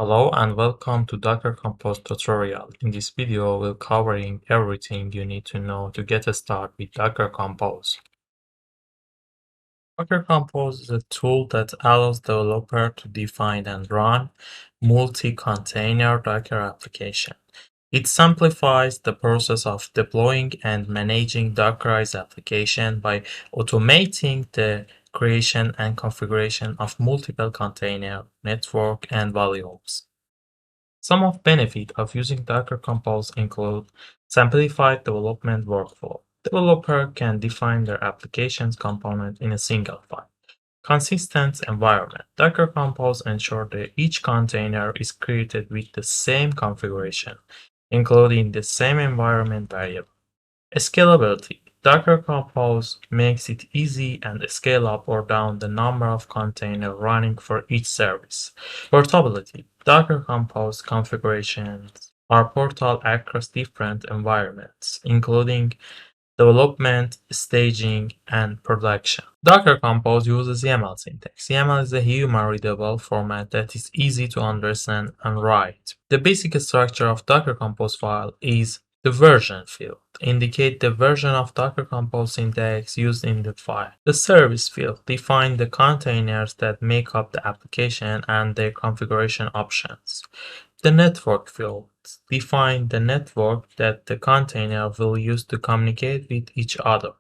Hello and welcome to Docker-compos tutorial. In this video, we'll covering everything you need to know to get started with Docker-compos. Docker-compos is a tool that allows developer to define and run multi-container Docker application. It simplifies the process of deploying and managing Dockerized application by automating the creation and configuration of multiple container, network, and volumes. Some of benefit of using Docker Compose include simplified development workflow. Developer can define their application's component in a single file. Consistent environment. Docker Compose ensure that each container is created with the same configuration, including the same environment variable. Scalability. Docker Compose makes it easy and scale up or down the number of containers running for each service. Portability. Docker Compose configurations are portable across different environments, including development, staging, and production. Docker Compose uses YAMAL syntax. YAML is a human-readable format that is easy to understand and write. The basic structure of Docker Compose file is the version field indicate the version of Docker Compose syntax used in the file. The service field define the containers that make up the application and their configuration options. The network fields define the network that the container will use to communicate with each other.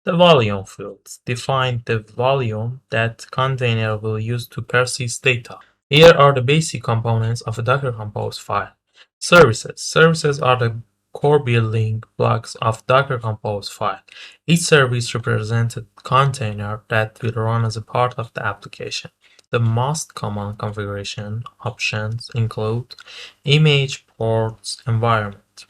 The volume fields define the volume that container will use to persist data. Here are the basic components of a Docker Compose file. Services. Services are the core building blocks of Docker Compose file. Each service represents a container that will run as a part of the application. The most common configuration options include image, ports, environment.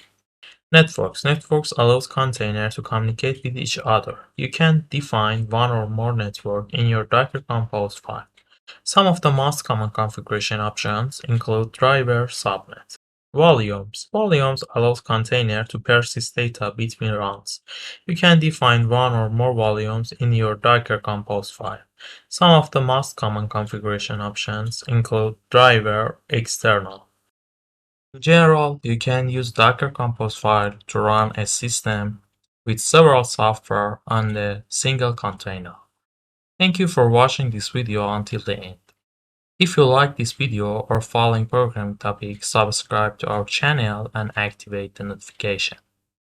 Networks. Networks allows containers to communicate with each other. You can define one or more networks in your Docker Compose file. Some of the most common configuration options include driver subnet. Volumes. Volumes allows container to persist data between runs. You can define one or more volumes in your Docker Compose file. Some of the most common configuration options include driver external. In general, you can use Docker Compose file to run a system with several software on a single container. Thank you for watching this video until the end. If you like this video or following programming topics, subscribe to our channel and activate the notification.